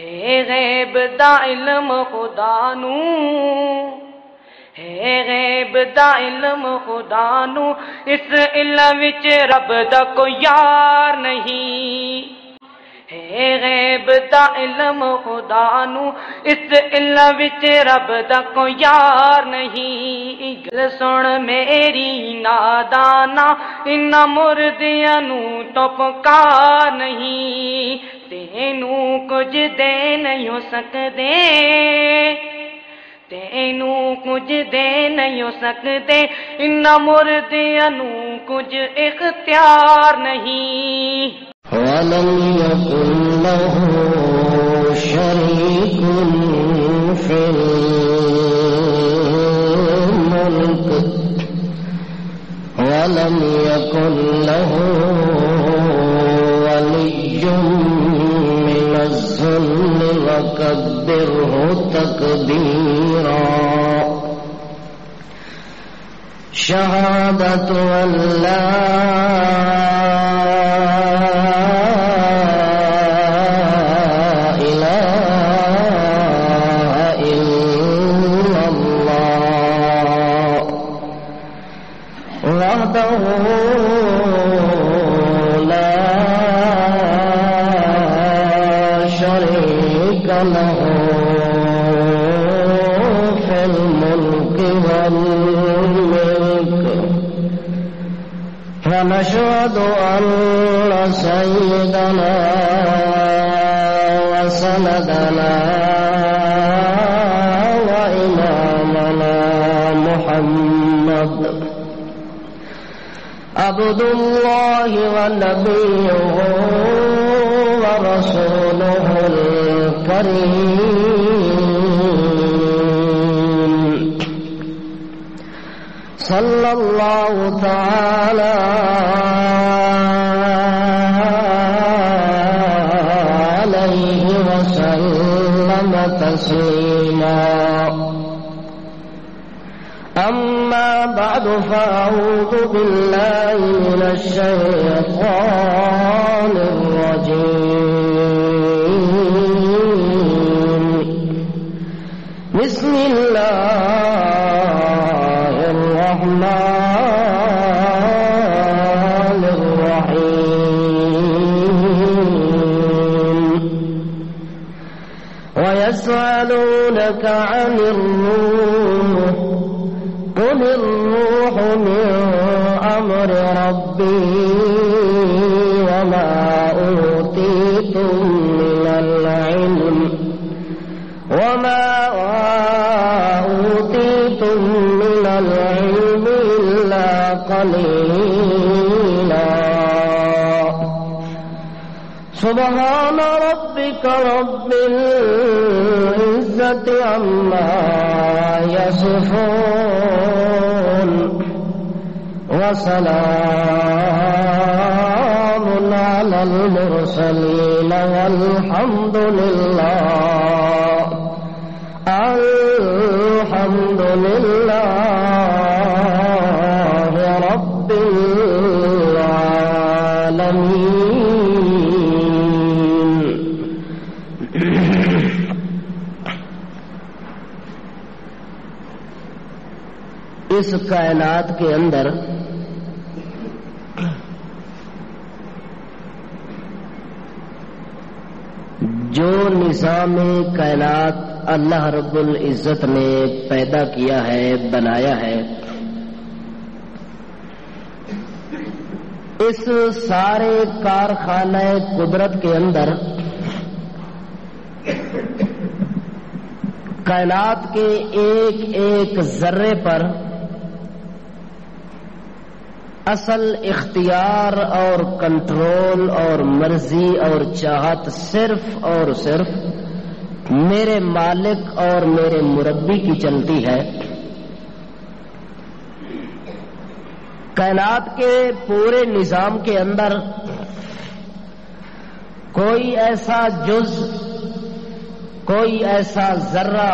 ہے غیب دا علم خدا نو، ہے غیب دا علم خدا نو، اس علم وچ رب دا کوئی یار نہیں، ہے غیب دا علم خدا نو، اس علم وچ رب دا کوئی یار نہیں۔ گل سن میری نادانا، انہاں مردیاں نو تو پکار نہیں، تینوں کچھ دے نہیں ہو سکدے، تینوں کچھ دے نہیں ہو سکدے، انہاں مردیاں نو کچھ اختیار نہیں۔ وَلَمْ يَكُنْ لَهُ شَرِيكٌ فِي الْمُلْكِ وَلَمْ يَكُنْ لَهُ وَلِيٌّ مِّنَ الذُّلِّ وَكَبِّرْهُ تَكْبِيرًا۔ شَهَادَةُ أَن لَّا ونشهد أن سيدنا وسندنا وإمامنا محمد عبد الله ونبيه ورسوله الكريم، صلى الله تعالى عليه وسلم تسليما۔ أما بعد، فأعوذ بالله من الشيطان الرجيم، بسم الله الرحمن الرحيم۔ ويسألونك عن الروح، قل الروح من أمر ربي وما أوتيتم من العلم إلا قليلا۔ سبحان ربك رب العزة عما يصفون، وسلام على المرسلين، والحمد لله رب العالمين۔ اس کائنات کے اندر جو نظام کائنات اللہ رب العزت نے پیدا کیا ہے، بنایا ہے، اس سارے کارخانہ قدرت کے اندر کائنات کے ایک ایک ذرے پر اصل اختیار اور کنٹرول اور مرضی اور چاہت صرف اور صرف میرے مالک اور میرے مربی کی چلتی ہے۔ کائنات کے پورے نظام کے اندر کوئی ایسا جز، کوئی ایسا ذرہ،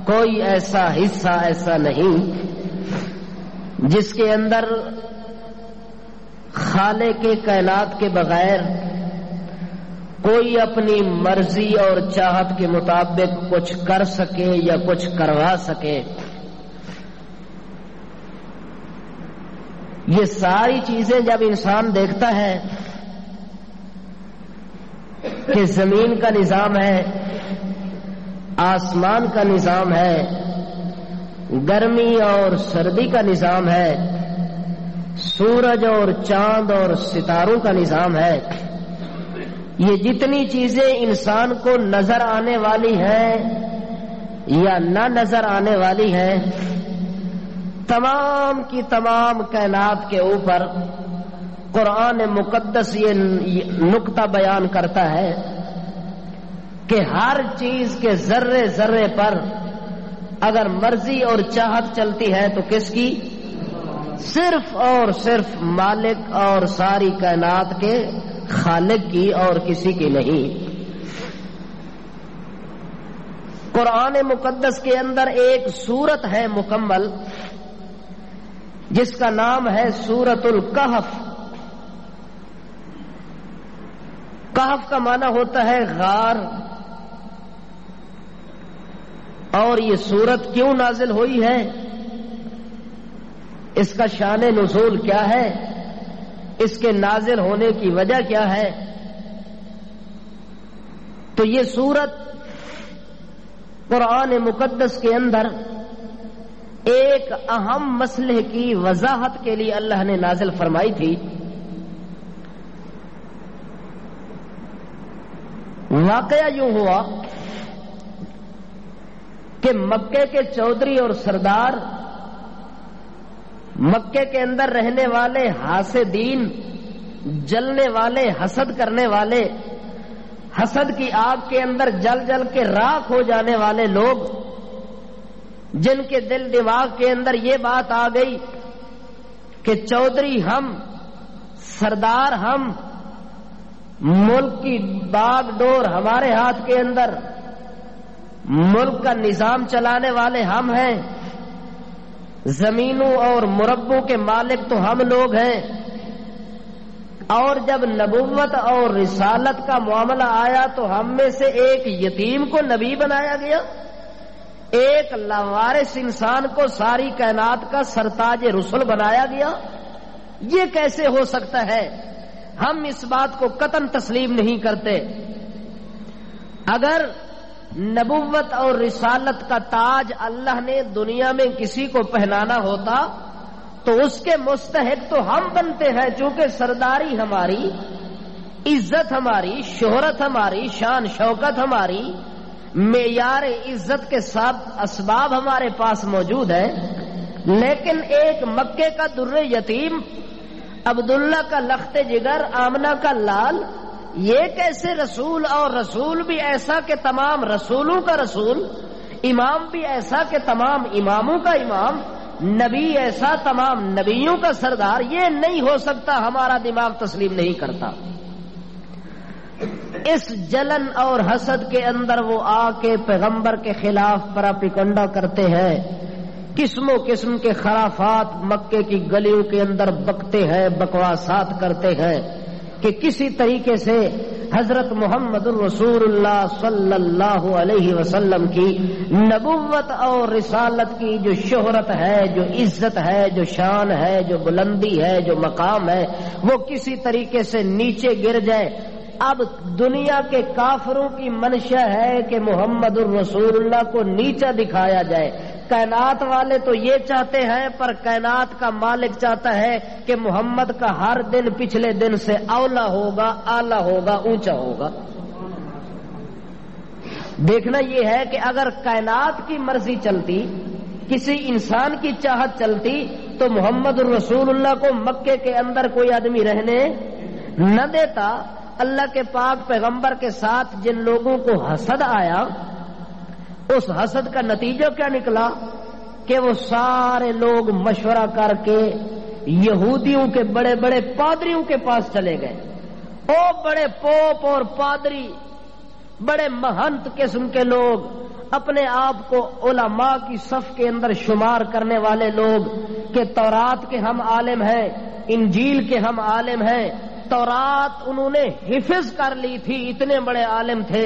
کوئی ایسا حصہ ایسا نہیں جس کے اندر خالق کائنات کے بغیر کوئی اپنی مرضی اور چاہت کے مطابق کچھ کر سکے یا کچھ کروا سکے. یہ ساری چیزیں جب انسان دیکھتا ہے کہ زمین کا نظام ہے، آسمان کا نظام ہے، گرمی اور سردی کا نظام ہے، سورج اور چاند اور ستاروں کا نظام ہے، یہ جتنی چیزیں انسان کو نظر آنے والی ہیں یا نہ نظر آنے والی ہیں، تمام کی تمام کائنات کے اوپر قرآن مقدس یہ نقطہ بیان کرتا ہے کہ ہر چیز کے ذرے ذرے پر اگر مرضی اور چاہت چلتی ہے تو کس کی؟ صرف اور صرف مالک اور ساری کائنات کے خالق کی، اور کسی کی نہیں. قرآن مقدس کے اندر ایک سورت ہے مکمل جس کا نام ہے سورۃ الکہف. کہف کا معنی ہوتا ہے غار. اور یہ سورت کیوں نازل ہوئی ہے، اس کا شان نزول کیا ہے، اس کے نازل ہونے کی وجہ کیا ہے؟ تو یہ سورت قرآن مقدس کے اندر ایک اہم مسئلے کی وضاحت کے لیے اللہ نے نازل فرمائی تھی. واقعہ یوں ہوا کہ مکے کے چودھری اور سردار، مکے کے اندر رہنے والے حاسدین، جلنے والے، حسد کرنے والے، حسد کی آگ کے اندر جل جل کے راکھ ہو جانے والے لوگ، جن کے دل دماغ کے اندر یہ بات آ گئی کہ چودھری ہم، سردار ہم، ملک کی باغ ڈور ہمارے ہاتھ کے اندر، ملک کا نظام چلانے والے ہم ہیں، زمینوں اور مربوں کے مالک تو ہم لوگ ہیں. اور جب نبوت اور رسالت کا معاملہ آیا تو ہم میں سے ایک یتیم کو نبی بنایا گیا، ایک لاوارث انسان کو ساری کائنات کا سرتاج رسول بنایا گیا. یہ کیسے ہو سکتا ہے؟ ہم اس بات کو قطعاً تسلیم نہیں کرتے. اگر نبوت اور رسالت کا تاج اللہ نے دنیا میں کسی کو پہنانا ہوتا تو اس کے مستحق تو ہم بنتے ہیں، چونکہ سرداری ہماری، عزت ہماری، شہرت ہماری، شان شوکت ہماری، معیار عزت کے ساتھ اسباب ہمارے پاس موجود ہیں. لیکن ایک مکے کا در یتیم، عبداللہ کا لخت جگر، آمنہ کا لال، یہ کیسے رسول؟ اور رسول بھی ایسا کہ تمام رسولوں کا رسول، امام بھی ایسا کہ تمام اماموں کا امام، نبی ایسا تمام نبیوں کا سردار. یہ نہیں ہو سکتا، ہمارا دماغ تسلیم نہیں کرتا. اس جلن اور حسد کے اندر وہ آ کے پیغمبر کے خلاف پراپیکنڈا کرتے ہیں، قسم و قسم کے خرافات مکے کی گلیوں کے اندر بکتے ہیں، بکواسات کرتے ہیں کہ کسی طریقے سے حضرت محمد الرسول اللہ صلی اللہ علیہ وسلم کی نبوت اور رسالت کی جو شہرت ہے، جو عزت ہے، جو شان ہے، جو بلندی ہے، جو مقام ہے، وہ کسی طریقے سے نیچے گر جائے. اب دنیا کے کافروں کی منشا ہے کہ محمد الرسول اللہ کو نیچا دکھایا جائے. کائنات والے تو یہ چاہتے ہیں، پر کائنات کا مالک چاہتا ہے کہ محمد کا ہر دن پچھلے دن سے اولا ہوگا، اعلیٰ ہوگا، اونچا ہوگا. دیکھنا یہ ہے کہ اگر کائنات کی مرضی چلتی، کسی انسان کی چاہت چلتی، تو محمد الرسول اللہ کو مکے کے اندر کوئی آدمی رہنے نہ دیتا. اللہ کے پاک پیغمبر کے ساتھ جن لوگوں کو حسد آیا، اس حسد کا نتیجہ کیا نکلا کہ وہ سارے لوگ مشورہ کر کے یہودیوں کے بڑے بڑے پادریوں کے پاس چلے گئے. او بڑے پوپ اور پادری، بڑے مہنت قسم کے لوگ، اپنے آپ کو علماء کی صف کے اندر شمار کرنے والے لوگ کہ تورات کے ہم عالم ہیں، انجیل کے ہم عالم ہیں، تورات انہوں نے حفظ کر لی تھی، اتنے بڑے عالم تھے،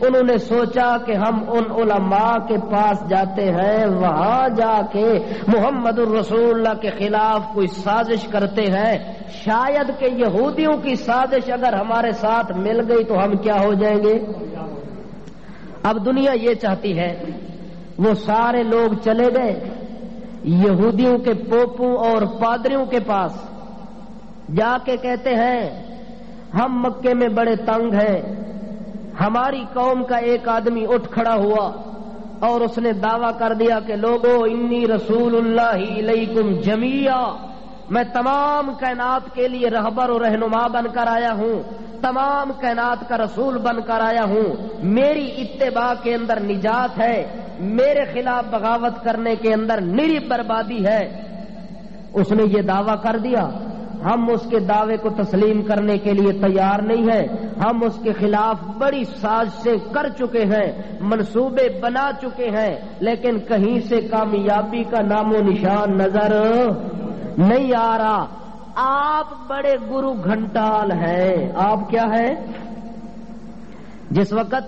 انہوں نے سوچا کہ ہم ان علماء کے پاس جاتے ہیں، وہاں جا کے محمد الرسول اللہ کے خلاف کوئی سازش کرتے ہیں، شاید کہ یہودیوں کی سازش اگر ہمارے ساتھ مل گئی تو ہم کیا ہو جائیں گے۔ اب دنیا یہ چاہتی ہے، وہ سارے لوگ چلے گئے یہودیوں کے پوپوں اور پادریوں کے پاس، جا کے کہتے ہیں ہم مکے میں بڑے تنگ ہیں۔ ہماری قوم کا ایک آدمی اٹھ کھڑا ہوا اور اس نے دعویٰ کر دیا کہ لوگو انی رسول اللہ الیکم جمیعا، میں تمام کائنات کے لیے رہبر و رہنما بن کر آیا ہوں، تمام کائنات کا رسول بن کر آیا ہوں، میری اتباع کے اندر نجات ہے، میرے خلاف بغاوت کرنے کے اندر نری بربادی ہے۔ اس نے یہ دعویٰ کر دیا، ہم اس کے دعوے کو تسلیم کرنے کے لیے تیار نہیں ہیں، ہم اس کے خلاف بڑی سازشیں کر چکے ہیں، منصوبے بنا چکے ہیں، لیکن کہیں سے کامیابی کا نام و نشان نظر نہیں آ رہا۔ آپ بڑے گرو گھنٹال ہیں۔ آپ کیا ہے؟ جس وقت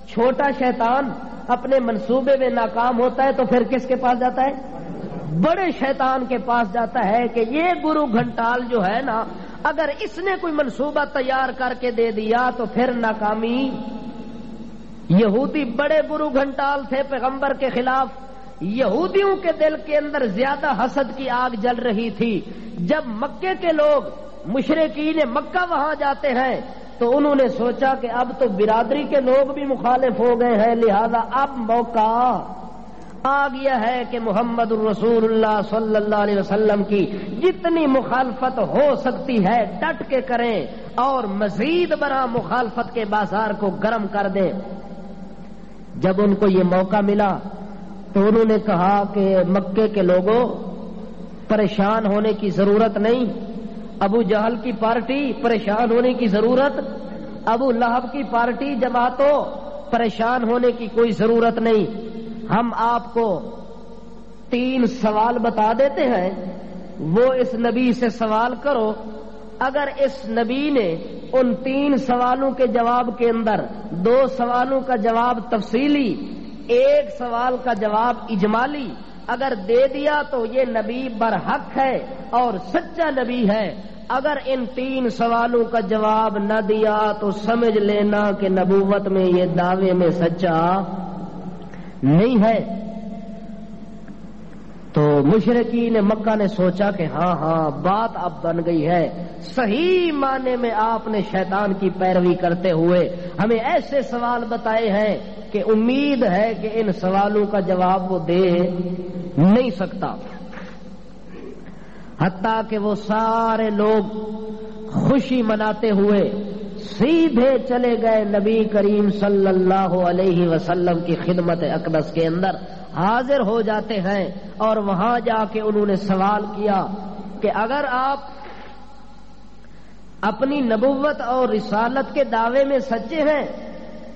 چھوٹا شیطان اپنے منصوبے میں ناکام ہوتا ہے تو پھر کس کے پاس جاتا ہے؟ بڑے شیطان کے پاس جاتا ہے کہ یہ گرو گھنٹال جو ہے نا، اگر اس نے کوئی منصوبہ تیار کر کے دے دیا تو پھر ناکامی۔ یہودی بڑے گرو گھنٹال تھے پیغمبر کے خلاف، یہودیوں کے دل کے اندر زیادہ حسد کی آگ جل رہی تھی۔ جب مکے کے لوگ مشرکین مکہ وہاں جاتے ہیں تو انہوں نے سوچا کہ اب تو برادری کے لوگ بھی مخالف ہو گئے ہیں، لہذا اب موقع آ گیا ہے کہ محمد الرسول اللہ صلی اللہ علیہ وسلم کی جتنی مخالفت ہو سکتی ہے ڈٹ کے کریں اور مزید برآں مخالفت کے بازار کو گرم کر دیں۔ جب ان کو یہ موقع ملا تو انہوں نے کہا کہ مکے کے لوگوں، پریشان ہونے کی ضرورت نہیں، ابو جہل کی پارٹی پریشان ہونے کی ضرورت، ابو لہب کی پارٹی جماعتوں پریشان ہونے کی کوئی ضرورت نہیں۔ ہم آپ کو 3 سوال بتا دیتے ہیں، وہ اس نبی سے سوال کرو، اگر اس نبی نے ان 3 سوالوں کے جواب کے اندر 2 سوالوں کا جواب تفصیلی، 1 سوال کا جواب اجمالی اگر دے دیا تو یہ نبی برحق ہے اور سچا نبی ہے۔ اگر ان 3 سوالوں کا جواب نہ دیا تو سمجھ لینا کہ نبوت میں یہ دعوے میں سچا نہیں ہے۔ تو مشرکین مکہ نے سوچا کہ ہاں بات اب بن گئی ہے، صحیح معنی میں آپ نے شیطان کی پیروی کرتے ہوئے ہمیں ایسے سوال بتائے ہیں کہ امید ہے کہ ان سوالوں کا جواب وہ دے نہیں سکتا۔ حتیٰ کہ وہ سارے لوگ خوشی مناتے ہوئے سیدھے چلے گئے نبی کریم صلی اللہ علیہ وسلم کی خدمت اقدس کے اندر حاضر ہو جاتے ہیں، اور وہاں جا کے انہوں نے سوال کیا کہ اگر آپ اپنی نبوت اور رسالت کے دعوے میں سچے ہیں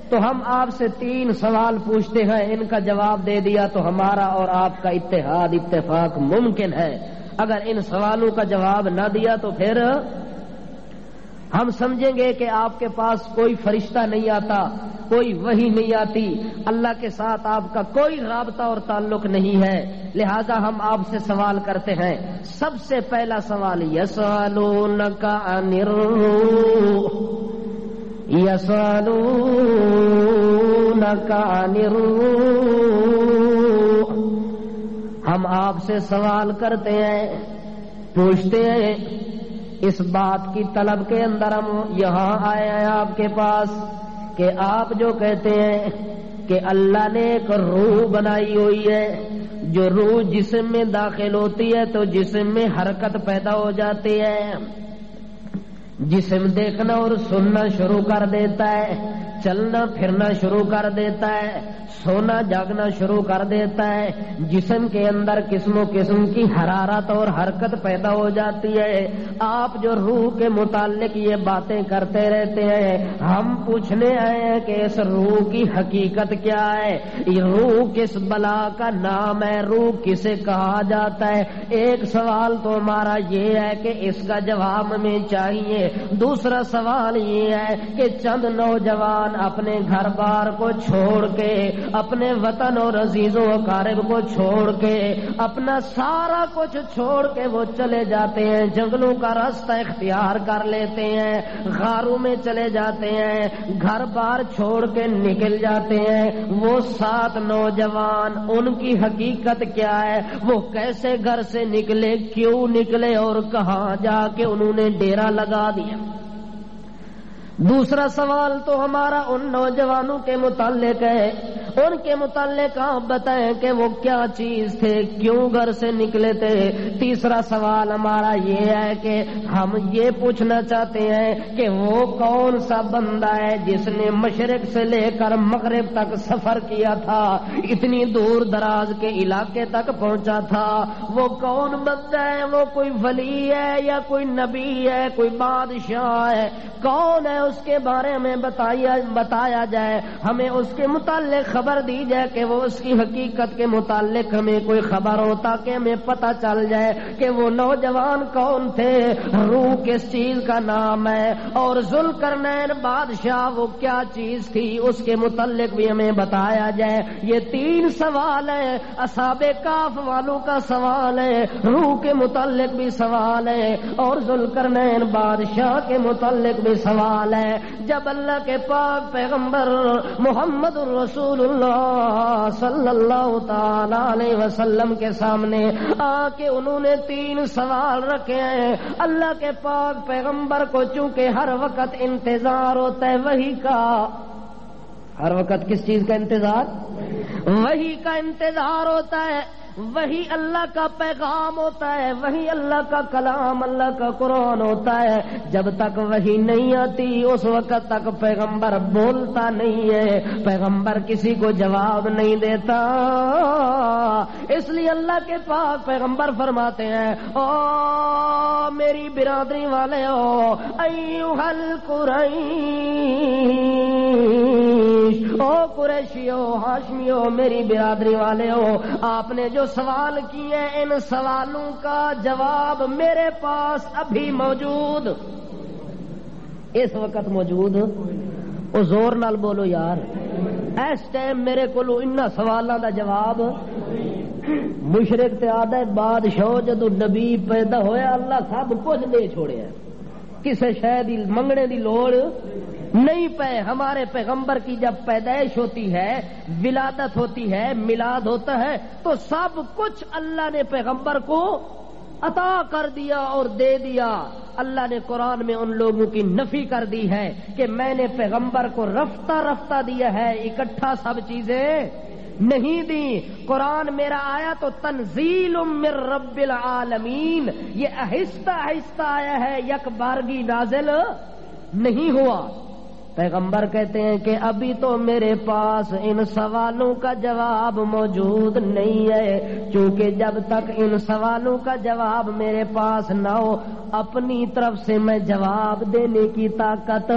تو ہم آپ سے 3 سوال پوچھتے ہیں، ان کا جواب دے دیا تو ہمارا اور آپ کا اتفاق ممکن ہے، اگر ان سوالوں کا جواب نہ دیا تو پھر ہم سمجھیں گے کہ آپ کے پاس کوئی فرشتہ نہیں آتا، کوئی وحی نہیں آتی، اللہ کے ساتھ آپ کا کوئی رابطہ اور تعلق نہیں ہے، لہذا ہم آپ سے سوال کرتے ہیں۔ سب سے پہلا سوال، یسألونک عن الروح، یسألونک عن الروح، ہم آپ سے سوال کرتے ہیں، پوچھتے ہیں، اس بات کی طلب کے اندر ہم یہاں آئے ہیں آپ کے پاس کہ آپ جو کہتے ہیں کہ اللہ نے ایک روح بنائی ہوئی ہے، جو روح جسم میں داخل ہوتی ہے تو جسم میں حرکت پیدا ہو جاتی ہے، جسم دیکھنا اور سننا شروع کر دیتا ہے، چلنا پھرنا شروع کر دیتا ہے، سونا جاگنا شروع کر دیتا ہے، جسم کے اندر قسم و قسم کی حرارت اور حرکت پیدا ہو جاتی ہے۔ آپ جو روح کے متعلق یہ باتیں کرتے رہتے ہیں، ہم پوچھنے آئے ہیں کہ اس روح کی حقیقت کیا ہے، یہ روح کس بلا کا نام ہے، روح کسے کہا جاتا ہے۔ ایک سوال تو ہمارا یہ ہے کہ اس کا جواب ہمیں چاہیے دوسرا سوال یہ ہے کہ چند نوجوان اپنے گھر بار کو چھوڑ کے، اپنے وطن اور عزیز و اقارب کو چھوڑ کے، اپنا سارا کچھ چھوڑ کے وہ چلے جاتے ہیں، جنگلوں کا راستہ اختیار کر لیتے ہیں، غاروں میں چلے جاتے ہیں، گھر بار چھوڑ کے نکل جاتے ہیں۔ وہ 7 نوجوان، ان کی حقیقت کیا ہے؟ وہ کیسے گھر سے نکلے، کیوں نکلے اور کہاں جا کے انہوں نے ڈیرا لگا دیا؟ دوسرا سوال تو ہمارا ان نوجوانوں کے متعلق ہے، ان کے متعلق آپ بتائیں کہ وہ کیا چیز تھے، کیوں گھر سے نکلے تھے۔ تیسرا سوال ہمارا یہ ہے کہ ہم یہ پوچھنا چاہتے ہیں کہ وہ کون سا بندہ ہے جس نے مشرق سے لے کر مغرب تک سفر کیا تھا، اتنی دور دراز کے علاقے تک پہنچا تھا؟ وہ کون بندہ ہے؟ وہ کوئی ولی ہے یا کوئی نبی ہے، کوئی بادشاہ ہے؟ کون ہے؟ اس کے بارے میں بتایا جائے، ہمیں اس کے متعلق خبر دی جائے کہ وہ اس کی حقیقت کے متعلق ہمیں کوئی خبر ہو، تاکہ ہمیں پتہ چل جائے کہ وہ نوجوان کون تھے، روح کس چیز کا نام ہے، اور ذوالقرنین بادشاہ وہ کیا چیز تھی، اس کے متعلق بھی ہمیں بتایا جائے۔ یہ 3 سوال ہیں، اصحاب کہف والوں کا سوال ہے، روح کے متعلق بھی سوال ہے، اور ذوالقرنین بادشاہ کے متعلق بھی سوال ہے۔ جب اللہ کے پاک پیغمبر محمد الرسول اللہ صلی اللہ تعالی علیہ وسلم کے سامنے آ کے انہوں نے 3 سوال رکھے ہیں، اللہ کے پاک پیغمبر کو چونکہ ہر وقت انتظار ہوتا ہے وحی کا، ہر وقت کس چیز کا انتظار؟ وحی کا انتظار ہوتا ہے، وہی اللہ کا پیغام ہوتا ہے، وہی اللہ کا کلام، اللہ کا قرآن ہوتا ہے۔ جب تک وہی نہیں آتی اس وقت تک پیغمبر بولتا نہیں ہے، پیغمبر کسی کو جواب نہیں دیتا۔ اس لیے اللہ کے پاک پیغمبر فرماتے ہیں، او میری برادری والے ہو، ایھا القریش، او قریشیو، ہاشمیو، میری برادری والے ہو، آپ نے جو سوال کیے ان سوالوں کا جواب میرے پاس ابھی موجود، اس وقت موجود۔ او زور نال بولو یار، اس ٹائم میرے کو ان سوالوں دا جواب۔ مشرک تے آدھے بادشاہ جدو نبی پیدا ہویا اللہ سب کچھ دے چھوڑیا، کسے شے دی منگنے دی لوڑ نہیں پے۔ ہمارے پیغمبر کی جب پیدائش ہوتی ہے، ولادت ہوتی ہے، میلاد ہوتا ہے، تو سب کچھ اللہ نے پیغمبر کو عطا کر دیا اور دے دیا۔ اللہ نے قرآن میں ان لوگوں کی نفی کر دی ہے کہ میں نے پیغمبر کو رفتہ رفتہ دیا ہے، اکٹھا سب چیزیں نہیں دی۔ قرآن میرا آیا تو تنزیل من رب العالمین، یہ آہستہ آہستہ آیا ہے، یک بارگی نازل نہیں ہوا۔ پیغمبر کہتے ہیں کہ ابھی تو میرے پاس ان سوالوں کا جواب موجود نہیں ہے، چونکہ جب تک ان سوالوں کا جواب میرے پاس نہ ہو اپنی طرف سے میں جواب دینے کی طاقت،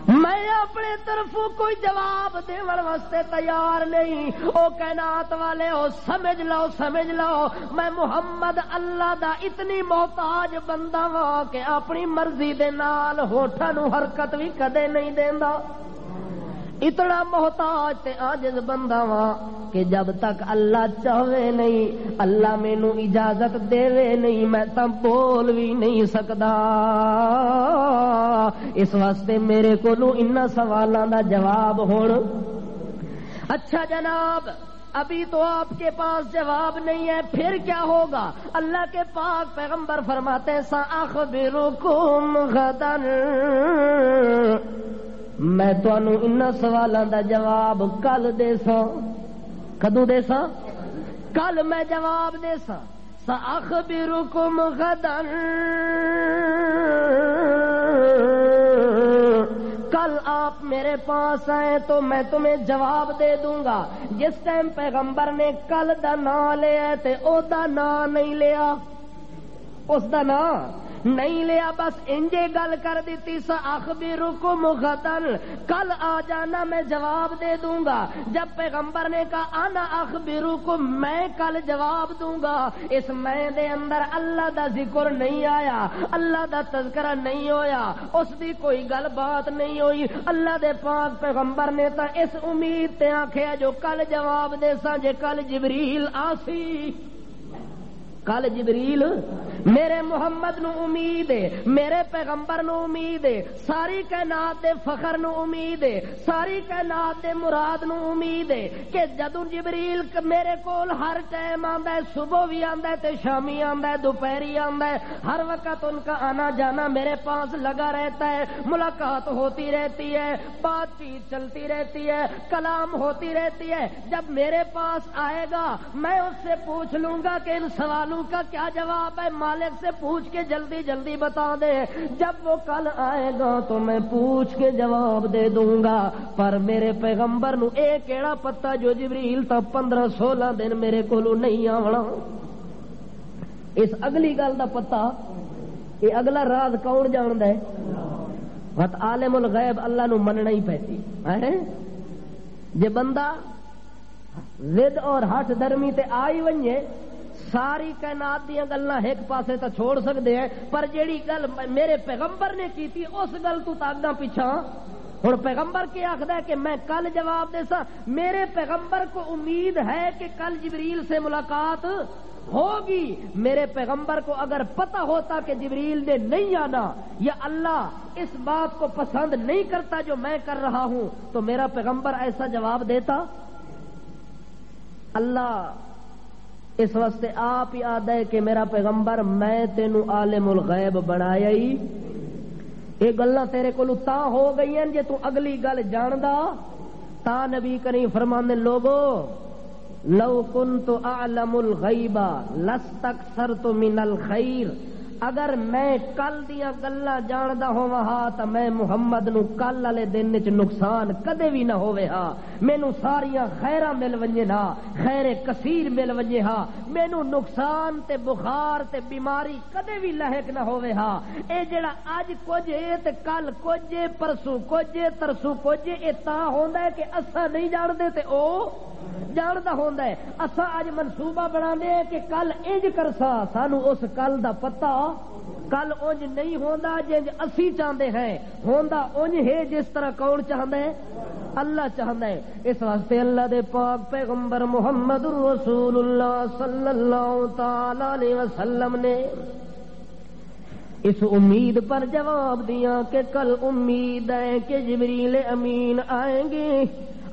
میں اپنے طرفوں کوئی جواب دیور واسطے تیار نہیں۔ او کائنات والے ہو، سمجھ لو سمجھ لو، میں محمد اللہ دا اتنی محتاج بندہ وا کہ اپنی مرضی دے نال ہوٹھاں نو حرکت بھی کدے نہیں دیندا۔ اتنا محتاج تے عاجز بندہ وا کہ جب تک اللہ چاہے نہیں، اللہ مینو اجازت دے نہیں، میں تا بول بھی نہیں سکدا۔ اس واسطے میرے کولو ان سوالاں دا جواب ہون۔ اچھا جناب، ابھی تو آپ کے پاس جواب نہیں ہے، پھر کیا ہوگا؟ اللہ کے پاک پیغمبر فرماتے ہیں سأخبرکم غدا، میں تانوں ان سوالاں دا جواب کل دے ساں۔ کدو دے ساں؟ کل میں جواب دے ساں۔ سأخبرکم غدا، کل آپ میرے پاس آئے تو میں تمہیں جواب دے دوں گا۔ جس ٹائم پیغمبر نے کل دا نام لیا تے او دا نام نہیں لیا، اس دا نام نہیں لیا، بس انجے گل کر دیتی ساخبرکم غدن، کل آ جانا میں جواب دے دوں گا۔ جب پیغمبر نے کہا انا اخبرکم، میں کل جواب دوں گا، اس میں دے اندر اللہ دا ذکر نہیں آیا، اللہ دا تذکرہ نہیں ہویا، اس دی کوئی گل بات نہیں ہوئی۔ اللہ دے پاک پیغمبر نے تا اس امید تے آکھیا جو کل جواب دے سا، جے کل جبریل آسی، کل جبریل میرے محمد نو امید ہے، میرے پیغمبر نو امید ہے، ساری کائنات دے فخر نو امید ہے، ساری کائنات دے مراد نو امید ہے کہ جدوں جبریل میرے کول ہر ٹائم آندا ہے، صبح بھی آندا ہے تے شامی آندا ہے، دوپہری آندا ہے، ہر وقت ان کا آنا جانا میرے پاس لگا رہتا ہے، ملاقات ہوتی رہتی ہے، بات چیت چلتی رہتی ہے، کلام ہوتی رہتی ہے۔ جب میرے پاس آئے گا میں اس سے پوچھ لوں گا کہ ان سوالوں کا کیا جواب ہے، مالک سے پوچھ کے جلدی جلدی بتا دے۔ جب وہ کل آئے گا تو میں پوچھ کے جواب دے دوں گا، پر میرے پیغمبر نو اے کیڑا پتہ جو جبریل تا 15-16 دن میرے کولو نہیں آونا۔ اس اگلی گل دا پتہ، یہ اگلا راز کون جاندا ہے؟ وقت عالم الغیب اللہ نو مننا ہی پیسی ہے۔ جے بندہ ضد اور ہٹ درمی تے آئی ونجے، ساری کائنات دیاں گلاں ایک پاسے تا چھوڑ سکدے ہیں، پر جیڑی گل میرے پیغمبر نے کی تھی اس گل تو تاگاں پیچھا۔ ہن پیغمبر کے آخدا ہے کہ میں کل جواب دے سا، میرے پیغمبر کو امید ہے کہ کل جبریل سے ملاقات ہوگی۔ میرے پیغمبر کو اگر پتہ ہوتا کہ جبریل نے نہیں آنا یا اللہ اس بات کو پسند نہیں کرتا جو میں کر رہا ہوں تو میرا پیغمبر ایسا جواب دیتا؟ اللہ اس واسطے آپ ہی آدھا ہے کہ میرا پیغمبر میں تینو عالم الغیب بنایا ہی، یہ گلاں تیرے کولوں تاں ہو گئی ہیں جے تو اگلی گل جاندا۔ تا نبی کریم فرماندے لوگو لو کنت اعلم الغیب لاستکثرت من الخیر، اگر میں کل دیاں گلاں جاندا ہوواں ہا تا میں محمد نو کل والے دن وچ نقصان کدے بھی نہ ہووے ہا، مینوں ساریاں خیراں مل ونجے ہا، خیر کثیر مل ونجے ہا، مینوں نقصان تے بخار تے بیماری کدے بھی لاحق نہ ہووے ہا۔ اے جڑا اج کچھ ہے تے کل کچھ ہے، پرسوں کچھ ہے، ترسوں کچھ ہے، اے تاں ہوندا ہے کہ اساں نہیں جاندے تے او جاندا ہوندا ہے۔ اساں اج منصوبہ بناندے ہیں کہ کل انج کرسا، سانو اس کل دا پتہ کل اونج نہیں ہوندا جنج اسی چاہتے ہیں، ہوندا اونج ہے جس طرح کون چاہتا ہے؟ اللہ چاہتا ہے۔ اس واسطے اللہ دے پاک پیغمبر محمد رسول اللہ صلی اللہ تعالی علیہ وسلم نے اس امید پر جواب دیا کہ کل امید ہے کہ جبریل امین آئیں گے،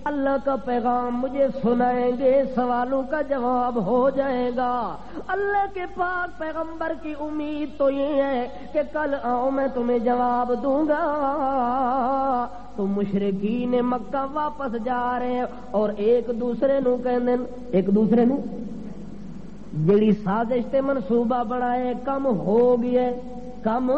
اللہ کا پیغام مجھے سنائیں گے، سوالوں کا جواب ہو جائے گا۔ اللہ کے پاک پیغمبر کی امید تو یہ ہے کہ کل آؤ میں تمہیں جواب دوں گا۔ تو مشرکین مکہ واپس جا رہے ہیں اور ایک دوسرے نو کہندے، ایک دوسرے نو جڑی سازش تے منصوبہ بنائے کم ہو گیا، کم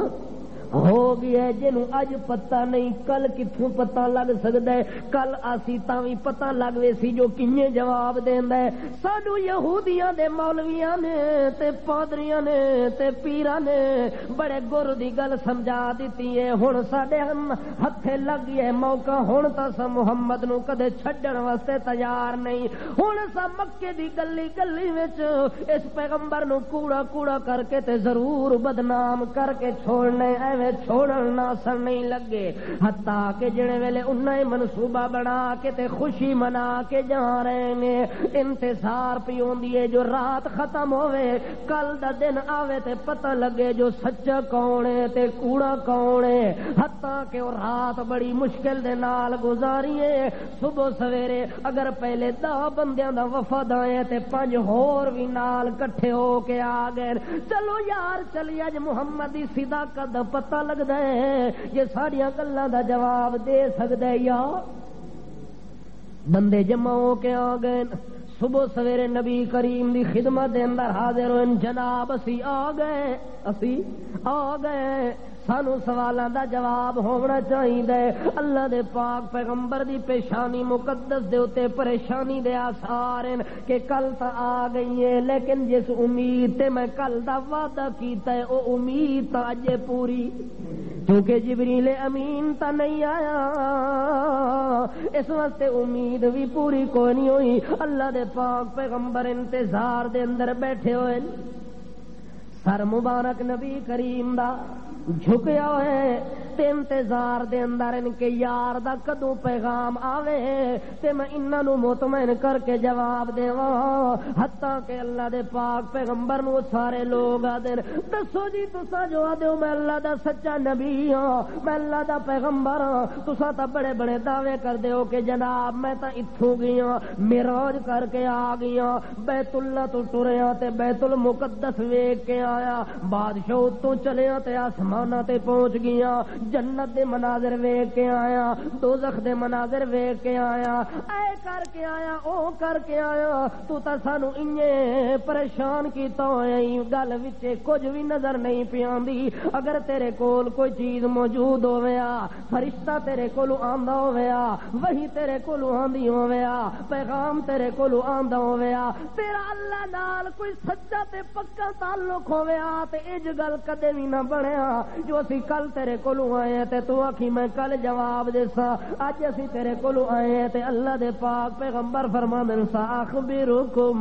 ہو گیا، جنوں اج پتہ نہیں کل کتھوں پتہ لگ سکدا ہے، کل آسی تاں وی پتہ لگ وے سی جو کینے جواب دیندا ہے۔ سانو یہودیاں دے مولویاں نے تے پادریاں نے تے پیراں نے بڑے گر دی گل سمجھا دتی ہے، ہن ساڈے ہتھے لگ گیا موقع، ہن تاں سا محمد نو کدے چھڈن واسطے تیار نہیں، ہن سا مکے دی گلی گلی وچ اس پیغمبر نو کوڑا کوڑا کر کے تے ضرور بدنام کر کے چھوڑنے چھوڑن ناسر نہیں لگے، حتیٰ کہ جڑے ویلے انہیں منصوبہ بنا کے تے خوشی منا کے جا رہے نے، انتظار پی ہوندی ہے جو رات ختم ہوئے، کل دا دن آوے تے پتہ لگے جو سچا کون ہے تے کوڑا کون ہے، حتیٰ کہ وہ رات بڑی مشکل دے نال گزاری ہے۔ صبح سویرے اگر پہلے 10 بندیاں دا وفد آئے تے 5 ہور بھی نال کٹھے ہو کے آ گئے، چلو یار چلی اج محمد دی صداقت دا پتہ لگدا ہے، یہ ساڑیاں گلاں دا جواب دے سکدا ہے یا بندے جمع ہو کے آ گئے۔ صبح سویرے نبی کریم دی خدمت دے اندر حاضر ہوئے، جناب اسی آ گئے، اسی آ گئے۔ سانو سوالاں دا جواب ہونا چاہیے. اللہ دے پاک پیغمبر دی پیشانی مقدس دے اتے پریشانی دے آثار ہیں کہ کل تا آ گئی ہے، لیکن جس امید تے میں کل دا وعدہ کیتا ہے او امید تا اجے پوری، کیونکہ جبریل امین تا نہیں آیا، اس واسطے امید بھی پوری کوئی نہیں ہوئی. اللہ دے پاک پیغمبر انتظار دے اندر بیٹھے ہوئے، سر مبارک نبی کریم دا جھکیا ہوئے تے انتظار دے اندر ان کے یار دا کدوں پیغام آوے تے میں انہاں نو مطمئن کر کے جواب دیواں. حتیٰ کہ اللہ دے پاک پیغمبر نو سارے لوگ آدے دسو جی تساں جو آدے میں اللہ دا سچا نبی ہاں، میں اللہ دا پیغمبر ہاں، تساں تا بڑے بڑے دعوے کر دیو کہ جناب میں تا اتھوں گیا معراج کر کے آ گیا، بیت اللہ تو ٹریا تے بیت المقدس ویکھ کے آیا، بادشاہ تو چلیا تے آسماناں تے پہنچ گیا، جنت دے مناظر ویکھ کے آیا، دوزخ دے مناظر ویکھ کے آیا، اے کر کے آیا او کر کے آیا. تو تا سانو انجے پریشان کیتا ہویا گل وچ کچھ بھی نظر نہیں پیاندی. اگر تیرے کول کوئی چیز موجود ہویا، فرشتہ تیرے کول آندا ہویا، وحی تیرے کول آندی ہویا، پیغام تیرے کول آندا ہویا، تیرا اللہ نال کوئی سچا تے پکا تعلق ہویا تے اج گل کدے بھی نہ بنیا جو اسی کل تیرے کولوں آئے تے تو آکھی میں کل جواب دیسا. اج اسی تیرے کولوں آئے تے اللہ دے پاک پیغمبر فرماندے ساخبرکم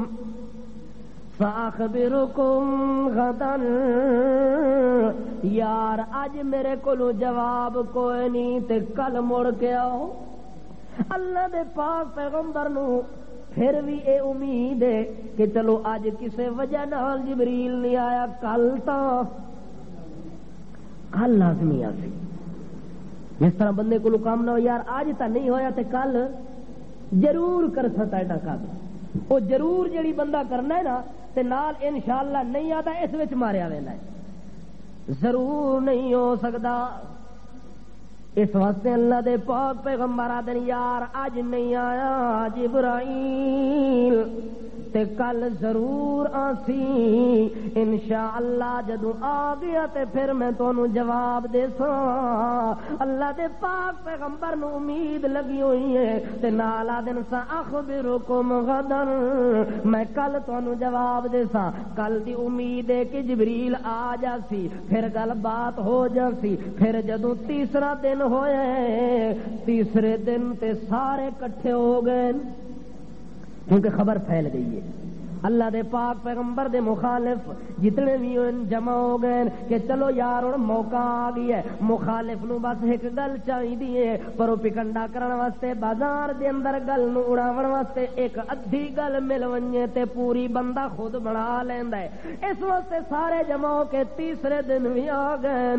غدا، یار اج میرے کولوں جواب کوئی نہیں تے کل مڑ کے آؤ. اللہ دے پاک پیغمبر نو پھر بھی اے امید ہے کہ چلو اج کسے وجہ نال جبریل نہیں آیا، کل لازمی آ سی. جس طرح بندے کو کام نہ ہو یار آج تا نہیں ہویا تے کل ضرور کر سکتا ہے کام، وہ ضرور جڑی بندہ کرنا ہے نا تے نال انشاءاللہ نہیں آتا اس وچ ماریا ویندا ہے، ضرور نہیں ہو سکتا. اس واسطے اللہ دے پاک پیغمبر آدن یار اج نہیں آیا جبرائیل تے کل ضرور آسی، انشاءاللہ جدوں آ گیا تے پھر میں تانوں جواب دے ساں. اللہ دے پاک پیغمبر نو امید لگی ہوئی ہے تے نال آدن سا اخبرکم غدا، میں کل تانوں جواب دے ساں. کل دی امید ہے کہ جبریل آ جاسی، پھر گل بات ہو جاسی. پھر جدوں تیسرا دن ہوئے، تیسرے دن تے سارے کٹھے ہو گئے کیونکہ خبر پھیل گئی ہے. اللہ دے پاک پیغمبر دے مخالف جتنے بھی جمع ہو گئے کہ چلو یار ہن موقع آ گئی ہے. مخالف نو بس ایک گل چاہیے ہے، پرو پکنڈا کرن واسطے بازار دے اندر گل نو اڑاون واسطے ایک ادھی گل مل ونجے تے پوری بندہ خود بنا لیندا ہے. اس واسطے سارے جمع ہو کے تیسرے دن بھی آ گئے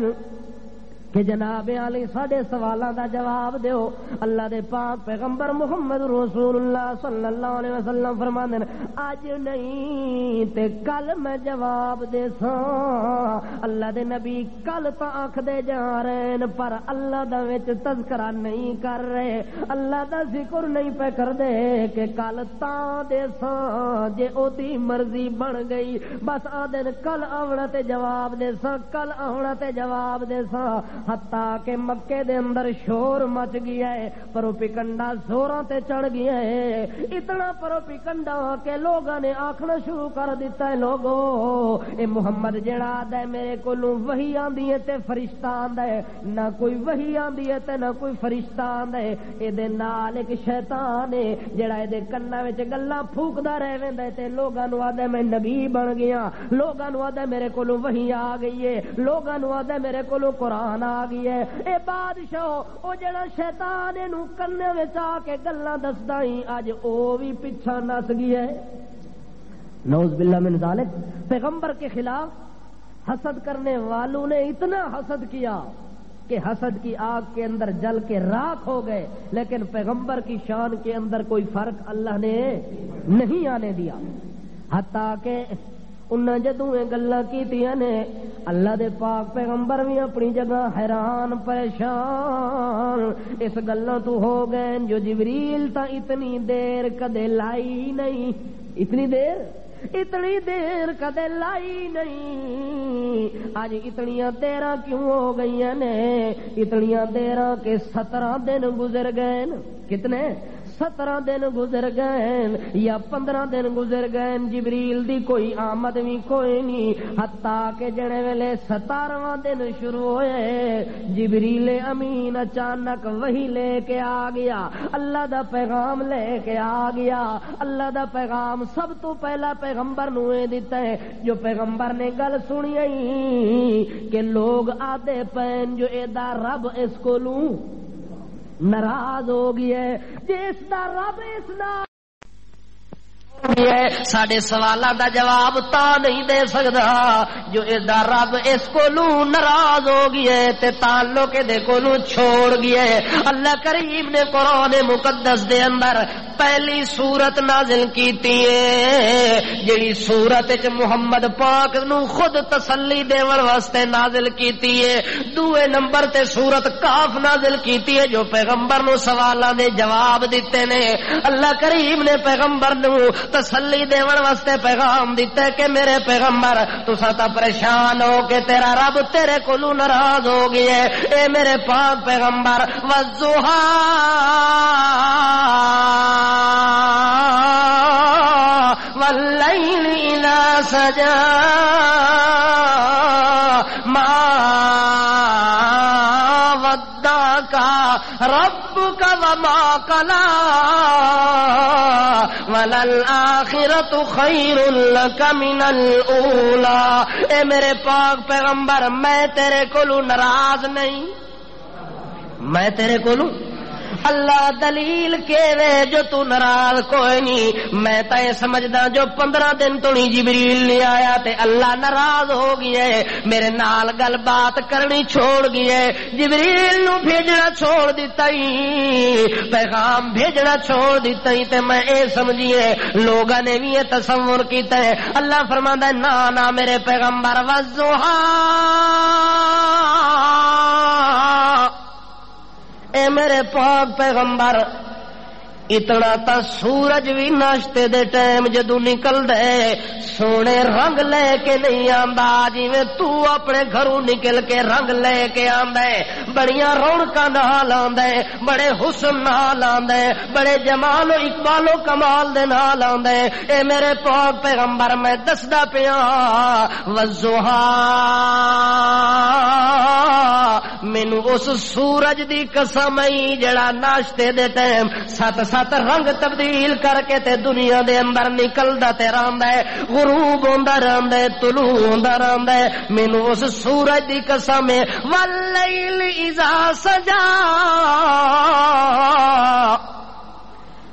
کہ جناب علی ساڈے سوالاں دا جواب دیو. اللہ دے پاک پیغمبر محمد رسول اللہ صلی اللہ علیہ وسلم فرماندے اج نہیں تے کل میں جواب دے ساں. اللہ دے نبی کل تا آکھ دے جا رہے ہیں پر اللہ دا وچ تذکرہ نہیں کر رہے، اللہ دا ذکر نہیں پہ کر دے کہ کل تا دے ساں جے او دی مرضی بن گئی. بس آدن کل آونا تے جواب دے ساں، کل آونا تے جواب دے ساں. حتیٰ کہ مکے دے اندر شور مچ گیا ہے، پرو پکنڈا زوراں تے چڑھ گیا ہے. اتنا پرو پکنڈا کہ لوگاں نے آکھنا شروع کر دیتا ہے لوگو اے محمد جڑا آندا ہے میرے کولوں وحی آندی ہے تے فرشتہ آندا ہے، نہ کوئی وحی آندی ہے تے نہ کوئی فرشتہ آندا ہے. اے دے نال ایک شیطان ہے جڑا اے دے کناں وچ گلاں پھوکدا رہ ویندا ہے تے لوگاں نوں آندا میں نبی بن گیا، لوگاں نوں آندا میرے کولوں وحی آ گئی ہے، لوگاں نوں آندا میرے کولوں قرآن آ گئی ہے. اے بادشاہ او جڑا شیطان نو کنے وچ آ کے گلاں دسدا ہی اج او بھی پیچھے نس گیا ہے. نعوذ باللہ من ذالک. پیغمبر کے خلاف حسد کرنے والوں نے اتنا حسد کیا کہ حسد کی آگ کے اندر جل کے راکھ ہو گئے، لیکن پیغمبر کی شان کے اندر کوئی فرق اللہ نے نہیں آنے دیا. حتیٰ کہ انہاں جدوں یہ گلاں کیتیاں نے اللہ دے پاک پیغمبر بھی اپنی جگہ حیران پریشان اس گلاں تو ہو گئے جو جبریل تا اتنی دیر کدے لائی نہیں. اتنی دیر اتنی دیر کدے لائی نہیں، آج اتنیاں دیراں کیوں ہو گئی نے؟ اتنیاں دیراں کے 17 دن گزر گئے۔ کتنے؟ 17 دن گزر گئے یا 15 دن گزر گئے، جبریل دی کوئی آمد بھی کوئی نہیں، حتیٰ کہ جڑے ویلے 17واں دن شروع ہوئے جبریل امین اچانک وحی لے کے آ گیا، اللہ دا پیغام لے کے آ گیا۔ اللہ دا پیغام سب تو پہلا پیغمبر نو دیتا ہے، جو پیغمبر نے گل سنی کہ لوگ آدھے پین جو اے دا رب اس کو لوں ناراض ہو گیا ہے، جس دا رب اس نال ساڈے سوالاں دا جواب تا نہیں دے سکدا، جو اس دا رب اس کولوں ناراض ہو گیا ہے تے تعلق دے کولوں چھوڑ گیا ہے۔ اللہ کریم نے قرآن مقدس دے اندر پہلی سورت نازل کیتی ہے، جڑی سورت وچ محمد پاک نو خود تسلی دیون واسطے نازل کیتی ہے۔ دوے نمبر تے سورت کاف نازل کیتی ہے، جو پیغمبر نو سوالاں دے جواب دتے نے۔ اللہ کریم نے پیغمبر نو تسلی دیون واسطے پیغام دیتا ہے کہ میرے پیغمبر تساں تا پریشان ہو کہ تیرا رب تیرے کولوں ناراض ہو گیا ہے، اے میرے پاک پیغمبر والضحیٰ واللیل اذا سجا ما ودعک ربک وما قلی وللآخرۃ خیر لک من الاولی۔ اے میرے پاک پیغمبر میں تیرے کولوں ناراض نہیں، میں تیرے کولوں اللہ دلیل کے وے جو تو ناراض کوئی نہیں، میں تے سمجھدا جو 15 دن تو نہیں جبریل نہیں آیا تے اللہ ناراض ہو گیا ہے، میرے نال گل بات کرنی چھوڑ گیا ہے، جبریل نو بھیجنا چھوڑ دیتا ہی، پیغام بھیجنا چھوڑ دیتا ہی تے میں اے سمجھیے لوگاں نے بھی یہ تصور کیتا ہے۔ اللہ فرماندا ہے نا نا میرے پیغمبر والضحیٰ، اے میرے پاک پیغمبر اتنا تا سورج بھی ناشتے دے ٹائم جدو نکل دے سونے رنگ لے کے نہیں آندا، جویں تو اپنے گھروں نکل کے رنگ لے کے آندا ہے، بڑیاں رونقاں نال آندا ہے، بڑے حسن نال آندا ہے، بڑے جمال و اقبال و کمال دے نال آندا ہے۔ اے میرے پاک پیغمبر میں دسدا پیا والضحیٰ، مینو اس سورج دی قسم ای جڑا ناشتے دے ٹائم سات رنگ تبدیل کر کے تے دنیا دے اندر نکلدا تے رہندا ہے، غروب ہوندا رہندا ہے، طلوع ہوندا رہندا ہے، مینو اس سورج دی قسم ہے واللیل اذا سجا،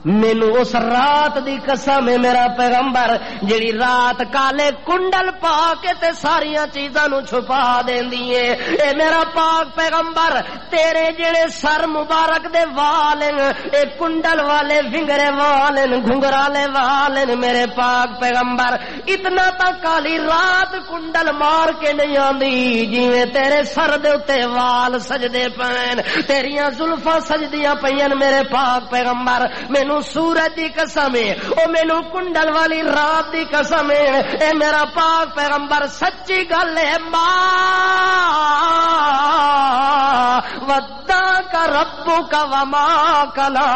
مینو اس رات دی قسم ہے میرا پیغمبر جڑی رات کالے کنڈل پا کے تے ساریاں چیزاں نو چھپا دیندی ہے۔ اے میرا پاک پیغمبر تیرے جڑے سر مبارک دے وال اے کنڈل والے فنگرے وال گھنگرالے وال میرے پاک پیغمبر اتنا تا کالی رات کنڈل مار کے نہیں آندی جویں تیرے سر دے اوتے وال سجدے پین، تیریاں زلفاں سجدیاں پئیاں میرے پاک پیغمبر، مینوں سورج دی قسم ہے، او مینوں کنڈل والی رات دی قسم ہے، اے میرا پاک پیغمبر سچی گل ہے، ودعک ربک وما قلی،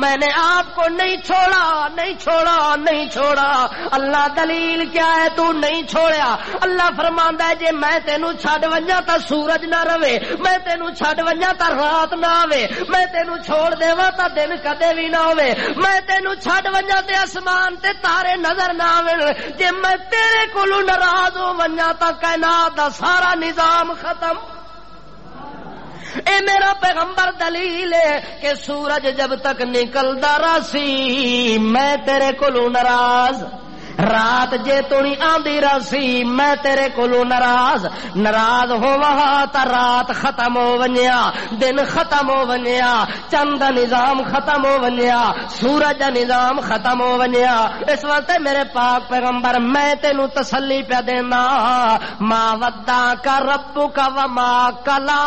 میں نے آپ کو نہیں چھوڑا نہیں چھوڑا نہیں چھوڑا۔ اللہ دلیل کیا ہے تو نہیں چھوڑیا؟ اللہ فرماندا ہے جے میں تینوں چھڈ ونجا تا سورج نہ رہے، میں تینوں چھڈ ونجا تا رات نہ آوے، میں تینوں چھوڑ دیواں تا دن کدے بھی نہ ہوے، میں تینوں چھڈ ونجا تے آسمان تے تارے نظر نہ آون، جے میں تیرے کولوں ناراض ہو ونجا تا کائنات دا سارا نظام ختم۔ اے میرا پیغمبر دلیل ہے کہ سورج جب تک نکلدا رہسی میں تیرے کولوں ناراض، رات جے توڑی آندی رسی میں تیرے کولوں ناراض ہوواں تا رات ختم ہو ونیا، دن ختم ہو ونیا، چند دا نظام ختم ہو ونیا، سورج دا نظام ختم ہو ونیا۔ اس واسطے میرے پاک پیغمبر میں تینوں تسلی پیا دینا، ما ودعک ربک وما قلی،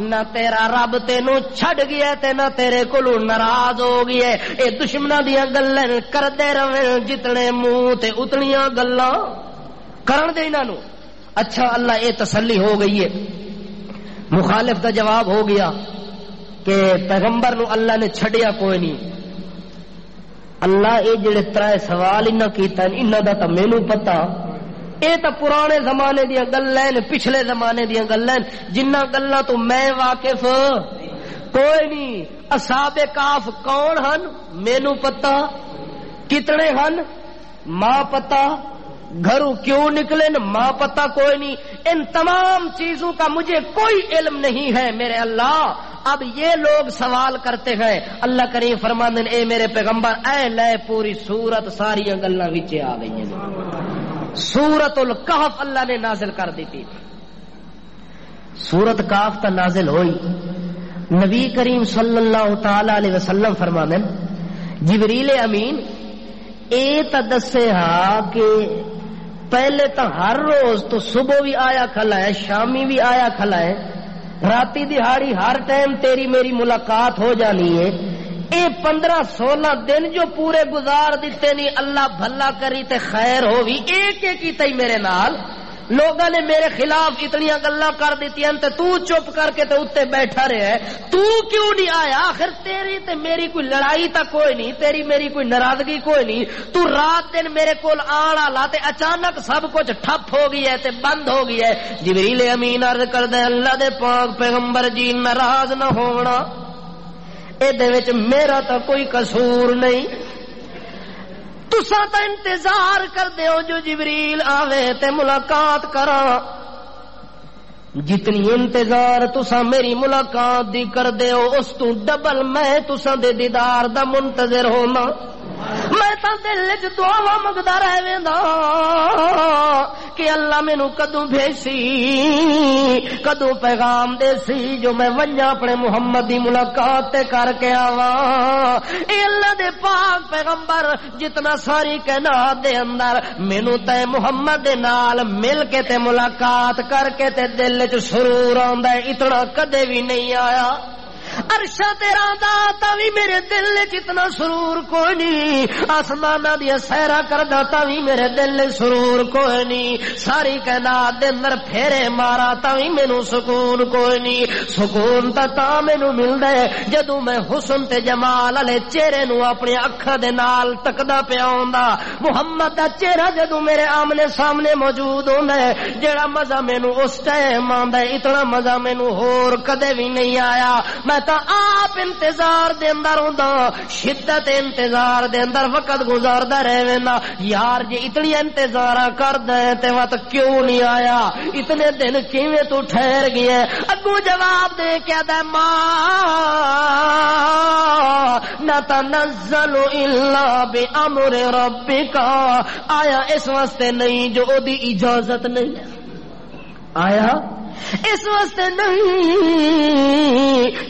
نہ تیرا رب تینوں چھڈ گیا تے نہ تیرے کولوں ناراض ہو گیا۔ اے دشمناں دیاں گلاں کردے رہے جتنے منہ تے اتنیاں گلاں کرن دے انہاں نو. اچھا اللہ اے تسلی ہو گئی ہے. مخالف دا جواب ہو گیا کہ پیغمبر نو اللہ نے چھڈیا کوئی نہیں. اللہ اے جڑے ترائے سوال انہاں کیتا انہاں دا تا مینوں پتہ. اے تا پرانے زمانے دیاں گلاں نے, پچھلے زمانے دیاں گلاں جنہاں گلاں تو میں واقف کوئی نہیں. اصحاب کاف کون ہن مینوں پتہ, کتنے ہن ماں پتہ, گھروں کیوں نکلے ماں پتہ کوئی نہیں. ان تمام چیزوں کا مجھے کوئی علم نہیں ہے میرے اللہ. اب یہ لوگ سوال کرتے ہیں. اللہ کریم فرماندے اے میرے پیغمبر اے لے پوری سورت ساری گلاں وچ آ گئی ہیں. سورت الکہف اللہ نے نازل کر دی تھی. سورت کاف تا نازل ہوئی. نبی کریم صلی اللہ تعالی علیہ وسلم فرماندے جبریل امین اے تا دسے ہا کہ پہلے تو ہر روز تو صبح بھی آیا کھلا ہے, شامی بھی آیا کھلا ہے, راتی دہاڑی ہر ٹائم تیری میری ملاقات ہو جانی ہے. اے 15-16 دن جو پورے گزار دیتے نہیں اللہ بھلا کری تے خیر ہووی. ایک ایک ہی تے میرے نال لوگاں نے میرے خلاف اتنی گلاں کر دیتی ہیں تے تو چپ کر کے تے اوتے بیٹھا رہے ہے. تو کیوں نہیں آیا؟ آخر تیری تے میری کوئی لڑائی تا کوئی نہیں, تیری میری کوئی ناراضگی کوئی نہیں. تو رات دن میرے کول آن والا تے اچانک سب کچھ ٹھپ ہو گئی ہے تے بند ہو گئی ہے. جبریل امین عرض کردا ہے اللہ دے پاک پیغمبر جی ناراض نہ ہونا, اے دے وچ میرا تا کوئی قصور نہیں. تساں تا انتظار کر دیو جو جبریل آوے تے ملاقات کراں. جتنی انتظار تساں میری ملاقات دی کر دیو اس تو ڈبل میں تساں دے دیدار دا منتظر ہونا. میں تا دل وچ دعا منگدا رہ ویندا کہ اللہ مینوں کدوں بھیجی, کدوں پیغام دے سی جو میں ونجا اپنے محمد دی ملاقات تے کر کے آواں. اے اللہ دے پاک پیغمبر جتنا ساری کائنات دے اندر مینوں تے محمد دے نال مل کے تے ملاقات کر کے تے دل وچ سرور آندا ہے اتنا کدے بھی نہیں آیا. عرشاں تیرا دا بھی میرے دل وچ اتنا سرور کوئی نہیں. آسماناں دی سیرا کردا تا بھی میرے دل وچ سرور کوئی نہیں. ساری کائنات دے اندر پھیرے مارا تا بھی مینوں سکون کوئی نہیں. سکون تا مینوں ملدا ہے جدوں میں حسن تے جمال والے چہرے نو اپنی اکھاں دے نال تکدا پیا ہوندا. محمد دا چہرہ جدوں میرے آمنے سامنے موجود ہوندا ہے جیڑا مزہ مینوں اس ٹائم آندا ہے اتنا مزہ مینوں ہور کدے بھی نہیں آیا. میں تا آپ انتظار دے اندر ہوندا, شدت انتظار دے اندر وقت گزاردا رہنا. یار جے اتنی انتظار کردا ہے تے وقت کیوں نہیں آیا؟ اتنے دن کیویں تو ٹھہر گیا؟ اگوں جواب دے کے دا ما نتنزل الا بامر ربک. آیا اس واسطے نہیں جو او دی اجازت نہیں, آیا اس واسطے نہیں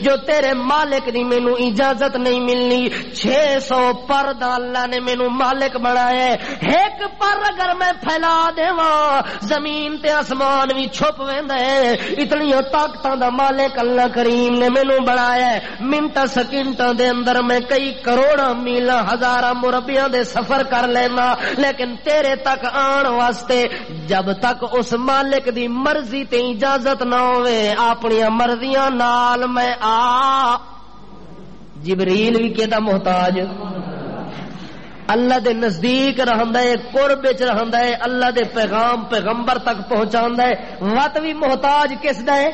جو تیرے مالک دی مینوں اجازت نہیں ملنی. 600 پر دا اللہ نے مینوں مالک بنایا. ایک پر اگر میں پھیلا دیواں زمین تے آسمان بھی چھپ ویندا ہے. اتنی طاقتاں دا مالک اللہ کریم نے مینوں بنایا ہے. منٹاں سیکنڈاں دے اندر میں کئی کروڑاں میلاں ہزاراں مربیاں دے سفر کر لینا, لیکن تیرے تک آن واسطے جب تک اس مالک دی مرضی تے اجازت نہ ہوئے اپنی مرضیاں نال میں آ. جبریل بھی کہدا محتاج اللہ دے نزدیک رہندا ہے, قرب وچ رہندا ہے, اللہ دے پیغام پیغمبر تک پہنچاندا ہے. وقت بھی محتاج کس دا ہے؟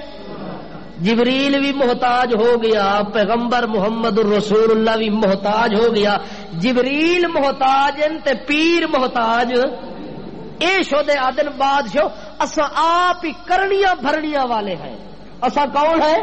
جبریل بھی محتاج ہو گیا, پیغمبر محمد الرسول اللہ بھی محتاج ہو گیا. جبریل محتاج تے پیر محتاج. اے شودے آدن بادشاہ اسا آپ ہی کرنیاں بھرنیاں والے ہیں. اسا کون ہے؟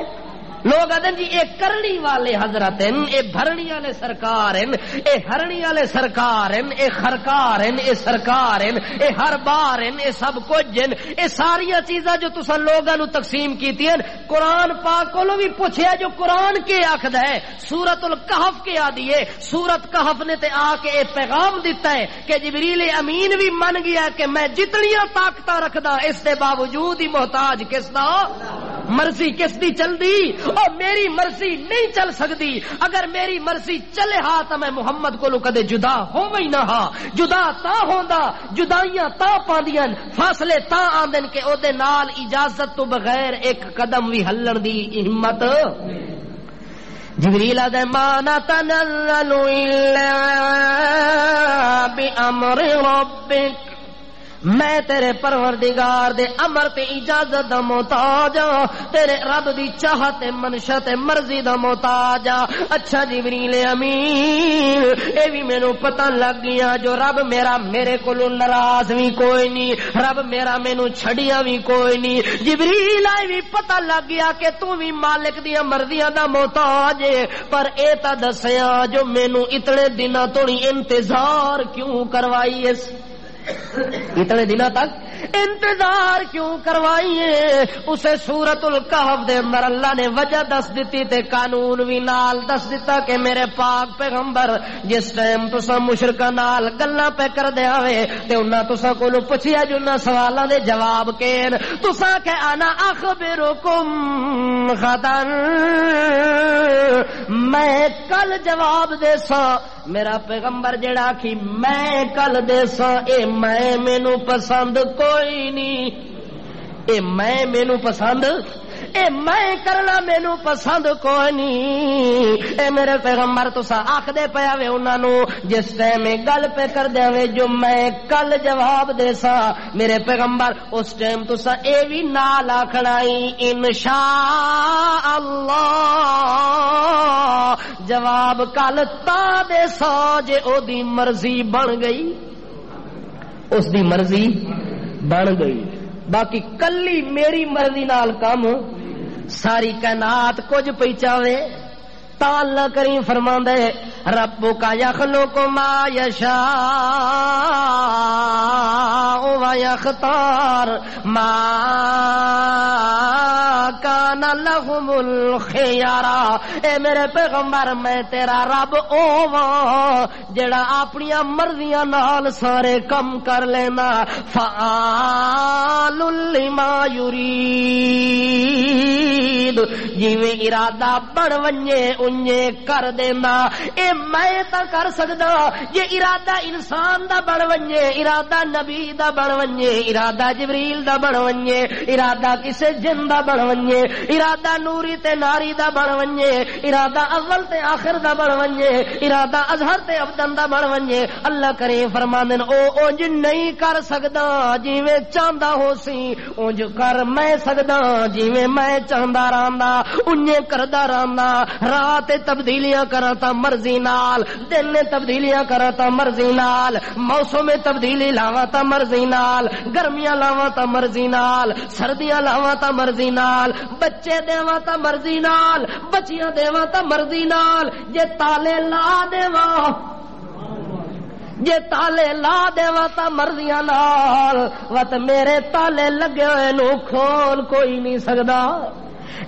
لوگ آدن جی اے کرنی والے حضرت ہیں, اے بھرنی والے سرکار ہیں, اے ہرنی والے سرکار ہیں, اے خرکار ہیں, اے سرکار ہیں, اے ہر بار ہیں, اے سب کچھ ہیں. اے ساری چیزاں جو تساں لوگاں نو تقسیم کیتی ہیں قرآن پاک کولوں بھی پوچھیا جو قرآن کے آکھدا ہے. سورۃ الکہف کے آدی ہے. سورۃ کہف نے تے آ کے اے پیغام دیتا ہے کہ جبریل امین بھی من گیا کہ میں جتنیاں طاقتاں رکھدا اس دے باوجود ہی محتاج کس دا مرضی کس دی چل دی اور میری مرضی نہیں چل سکتی. اگر میری مرضی چلے ہا تو میں محمد کو کدے جدا ہوویں نہ ہا. جدا تا ہوندا جدائیاں تا پاندیاں فاصلے تا آندن کہ او دے نال اجازت تو بغیر ایک قدم بھی ہلن دی ہمت. جبریل دے ما تنزل الا بامر ربک میں تیرے پروردگار دے امر تے اجازت دا محتاج ہاں. تیرے رب دی چاہت منشا تے مرضی دا محتاج ہاں. اچھا جبریل امین اے بھی مینوں پتہ لگ گیا جو رب میرا میرے کولو ناراض بھی کوئی نہیں, رب میرا مینوں چھڈیا بھی کوئی نہیں. جبریل اے بھی پتہ لگ گیا کہ تو بھی مالک دی مرضیاں دا محتاج ہے. پر اے تا دسیا جو مینوں اتنے دنوں تو انتظار کیوں کروائی ہے, اتنے دنوں تک انتظار کیوں کروائیے. اسے سورۃ الکہف دے اندر اللہ نے وجہ دس دیتی تے قانون بھی نال دس دیتا کہ میرے پاک پیغمبر جس ٹائم تساں مشرکاں نال گلاں پہ کر دے آوے تے انہاں تساں کولوں پوچھیا جو انہاں سوالاں دے جواب کین تساں کہ انا اخبرکم غدا میں کل جواب دے سا. میرا پیغمبر جڑا کہ میں کل دے سا اے میں مینوں پسند کوئی نہیں. اے میں مینوں پسند اے میں کرنا مینوں پسند کوئی نہیں. اے میرے پیغمبر تساں آکھدے پیا وے انہاں نو جس ٹائم گل پہ کر دیوے جو میں کل جواب دے سا میرے پیغمبر اس ٹائم تساں اے وی نال آکھنا انشاء اللہ جواب کل تا دے سا جے او دی مرضی بن گئی, اس دی مرضی بن گئی. باقی کلی میری مرضی نال کم ساری کائنات کچھ پئی چاوے تا اللہ کریم فرماندا ہے ربک یخلق ما یشاء و یختار ما کان لهم الخیارا. اے میرے پیغمبر میں تیرا رب اوواں جڑا اپنی مرضیاں نال سارے کم کر لینا. فعال لما یرید جویں ارادہ بن ونجے انجے کر دینا. اے میں تا کر سکدا جے ارادہ انسان دا بن ونجے ارادہ نبی دا بن ونجے ارادہ جبریل دا بن ونجے ارادہ کسے جن دا بن ونجے ارادہ نوری تے ناری دا بن ونجے ارادہ اول تے آخر دا بن ونجے ارادہ اظہر تے ابدن دا بن ونجے. اللہ کریم فرماندن او اونج نہیں کر سکدا جویں چاہندا ہو سی اونج کر میں سکدا جویں میں چاہندا رہندا انجے کردا رہندا. رات تبدیلیاں کراں تا مرضی نال, دن نے تبدیلیاں کراں تا مرضی نال, موسم میں تبدیلی لاواں تا مرضی نال, گرمیاں لاواں تا مرضی نال, سردیاں لاواں تا مرضی نال, بچے دیواں تا مرضی نال, بچیاں دیواں تا مرضی نال. جے تالے لا دیواں جے تالے لا دیواں تا مرضیاں نال وت میرے تالے لگے ہوئے نو کھول کوئی نہیں سکدا.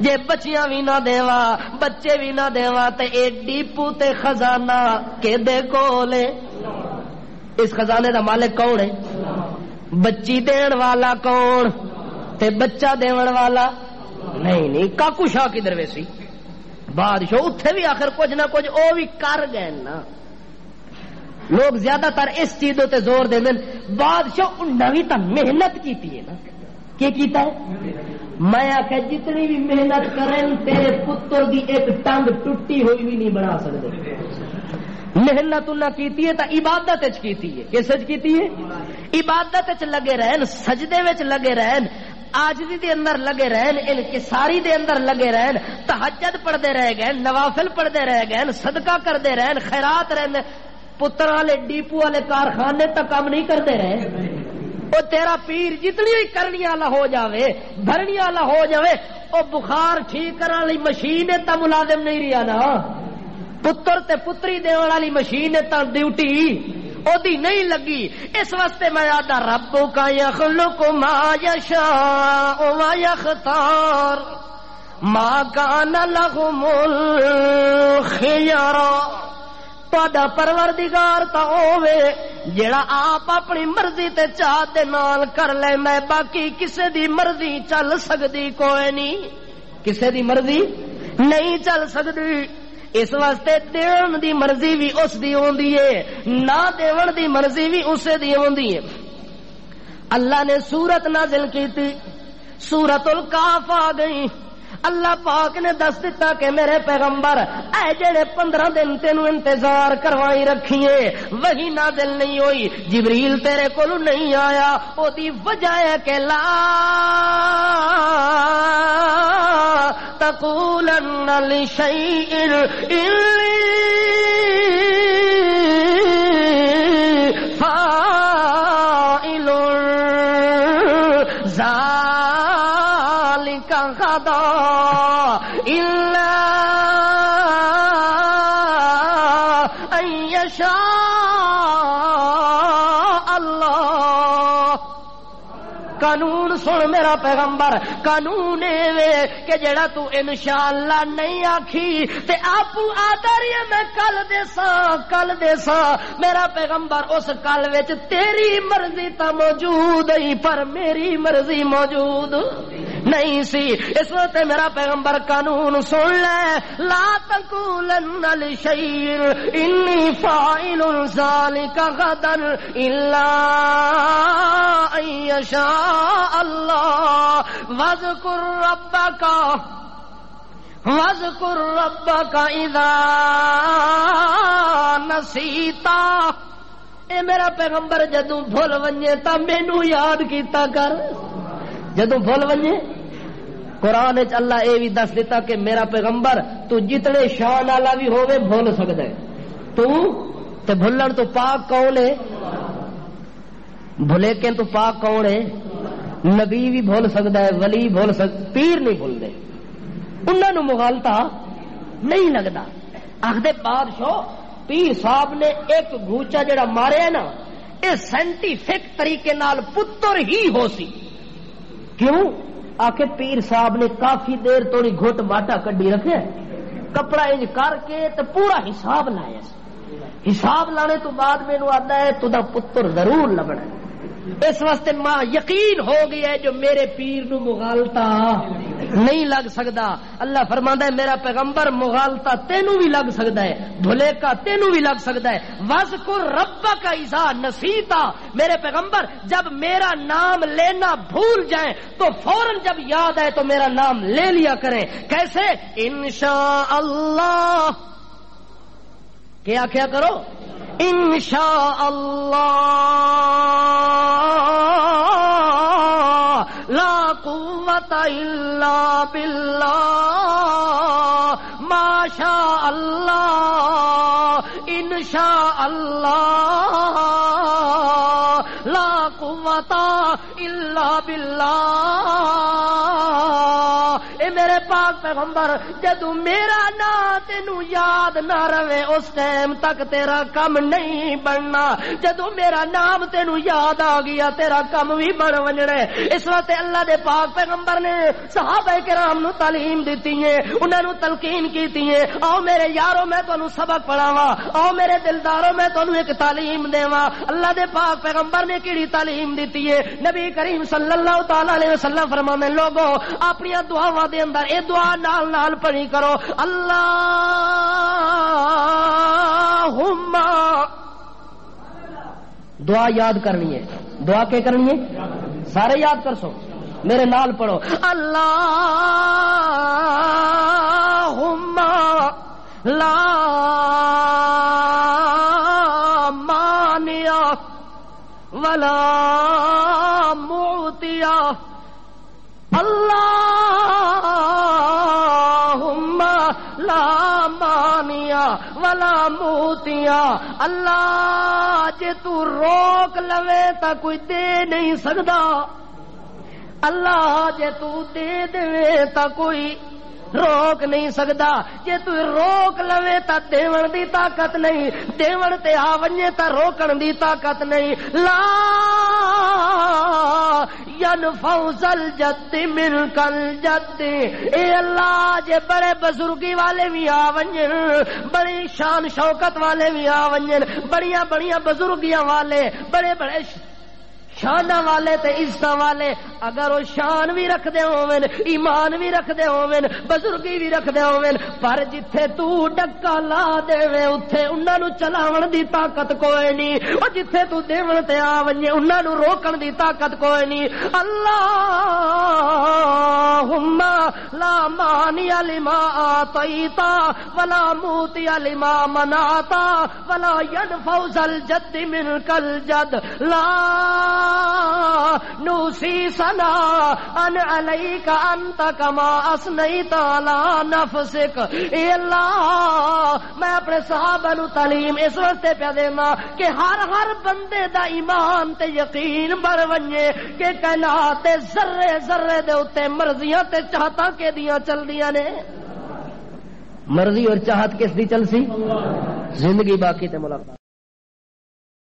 جے بچیاں بھی نہ دیوا بچے بھی نہ دیوا تے اے ڈیپو تے خزانہ کے دے کولے. اس خزانے دا مالک کون ہے؟ بچی دین والا کون تے بچہ دیون والا نہیں. کاکو شاہ کدھر ویسی بادشاہ اتھے بھی آخر کچھ نہ کچھ او بھی کر گئے نا. لوگ زیادہ تر اس چیزوں تے زور دے دیں بادشاہ انہاں بھی تا محنت کیتی ہے نا. کیا کیتا ہے؟ میں آخیا جتنی بھی محنت کریں تیرے پتر دی ایک ٹنگ ٹوٹی ہوئی بھی نہیں بنا سکتے. محنت انہاں کیتی ہے تا عبادت وچ کیتی ہے. کس وچ کیتی ہے؟ عبادت وچ لگے رہن, سجدے وچ لگے رہن, عاجزی دے اندر لگے رہن, انکساری دے اندر لگے رہن, تہجد پڑھدے رہ گئے, نوافل پڑھدے رہ گئے, صدقہ کردے رہن, خیرات رہن. پتر والے ڈیپو والے کارخانے تک کام نہیں کرتے رہے. او تیرا پیر جتنی ہی کرنی والا ہو جاوے بھرنی والا ہو جاوے او بخار ٹھیک کرنے والی مشین تا ملازم نہیں رہا نا. پتر تے پتری دینے والی مشین تا ڈیوٹی او دی نہیں لگی. اس واسطے میں آدھا ربک یخلق ما یشاء و یختار ما کان لهم الخیارا. تہاڈا پروردگار تا ہووے جڑا آپ اپنی مرضی تے چاہ دے نال کر لیندا ہے, باقی کسے دی مرضی چل سکدی کوئی نہیں. کسے دی مرضی نہیں چل سکتی. اس واسطے دیون دی مرضی بھی اس دی ہوندی ہے، نہ دیون دی مرضی بھی اسے دی ہوندی ہے. اللہ نے سورت نازل کی تھی، سورت الکاف آ گئی. اللہ پاک نے دس دیتا کہ میرے پیغمبر اے جڑے 15 دن تینوں انتظار کروائی رکھیے وہی نازل نہیں ہوئی، جبریل تیرے کولوں نہیں آیا، او دی وجہ ہے کہ لا تقولن لشیء انی فاعل ذلک غدا الا ان یشاء اللہ. قانون سن میرا پیغمبر، قانون اے کہ جڑا تو انشاءاللہ نہیں آکھی تے آپ آتا رہی ہے میں کل دیساں. میرا پیغمبر اس کل وچ تیری مرضی تا موجود ہے پر میری مرضی موجود نہیں سی. اس وقت میرا پیغمبر قانون سن لے، لا تقولن لشیء انی فاعل ذلک غدا الا ان یشاء اللہ. واذکر ربک اذا نسیتا. اے میرا پیغمبر جدوں بھول ونجے تا مینوں یاد کیتا کر. جدوں بھول ونجے قرآن وچ اللہ اے بھی دس دیتا کہ میرا پیغمبر تو جتنے شان والا بھی ہوے بھول سکدا ہے، تو تے بھولن تو پاک کون ہے؟ بھلے کہ تو پاک کون ہے؟ نبی بھی بھول سکدا ہے، ولی بھول پیر نہیں بھولدے، انہاں نوں مغالطہ نہیں لگدا. آخدے بادشاہ پیر صاحب نے ایک گھوچا جڑا ماریا نا اے سائنٹیفک طریقے نال پتر ہی ہو سی. کیوں؟ آخر پیر صاحب نے کافی دیر توڑی گھٹ باٹا کڈی رکھے، کپڑا انج کر کے تے پورا حساب لایا. حساب لانے تو بعد مینوں آتا ہے تو دا پتر ضرور لبنا. اس واسطے ماں یقین ہو گیا ہے جو میرے پیر نو مغالطہ نہیں لگ سکتا. اللہ فرماندا ہے میرا پیغمبر مغالطہ تینوں بھی لگ سکتا ہے، بھلیکا تینوں بھی لگ سکتا ہے. واذکر ربک اذا نسیتا. میرے پیغمبر جب میرا نام لینا بھول جائیں تو فوراً جب یاد آئے تو میرا نام لے لیا کریں. کیسے؟ انشاء اللہ. کیا کیا کرو؟ انشاء اللہ لا قوت الا باللہ ما شاء اللہ انشاء اللہ لا قوت الا باللہ. اے میرے پاک پیغمبر جدو میرا نام تینوں یاد نہ رہے اس ٹائم تک تیرا کم نہیں بننا. جدو میرا نام تینوں یاد آ گیا تیرا کم بھی بن وجنا. اس وقت اللہ دے پاک پیغمبر نے صحابہ کرام نو تعلیم دیتی ہے، انہاں نو تلقین کیتی ہے. آؤ میرے یارو میں تانوں سبق پڑھاواں، آؤ میرے دلداروں میں تانوں ایک تعلیم دیواں. اللہ دے پاک پیغمبر نے کیڑی تعلیم دیتی ہے؟ نبی کریم صلی اللہ تعالی علیہ وسلم فرماندے لوگو اپنی دعاواں دے اندر اے دعا نال نال پڑھی کرو. اللہم دعا یاد کرنی ہے. دعا کیا کرنی ہے؟ سارے یاد کر سو، میرے نال پڑھو. اللہم لا مانع ولا معطی. اللہم لا مانع ولا معطی. اللہ جے تو روک لوے تا کوئی دے نہیں سکدا، اللہ جے تو دے دے تا کوئی روک نہیں سکدا. جے تو روک لوے تا دیون دی طاقت نہیں، دیون تے آ ونجے تا روکن دی طاقت نہیں. لا ینفع الجد منک الجد. اے اللہ جے بڑے بزرگی والے بھی آ ونجن، بڑی شان شوکت والے بھی آ ونجن، بڑیاں بڑیاں بزرگیاں والے، بڑے بڑے شانہ والے تے عزت والے اگر وہ شان بھی رکھ دے ہوون ایمان بھی رکھ دے ہوون بزرگی بھی رکھ دے ہوون پر جتھے تو ڈکا لا دے اتھے انہاں نو چلاون دی طاقت کوئی نہیں او جتھے تو دیون تے آ ونجے انہاں نو روکن دی طاقت کوئی نہیں اللہم لا مانع لما اعطیت ولا موتی لما منعت ولا ينفع ذا الجد منك الجد لا نوسی ثناء علیک انت کما اثنیت علی نفسک۔ اے اللہ میں اپنے صحابہ نو تعلیم اس واسطے پیا دینا کہ ہر بندے دا ایمان تے یقین بڑھ ونجے کہ کائنات ذرے ذرے دے اوتے مرضیاں تے چاہتاں کے دیاں چلدیاں نے۔ مرضی اور چاہت کس دی چل سی؟ زندگی باقی تے ملاقات۔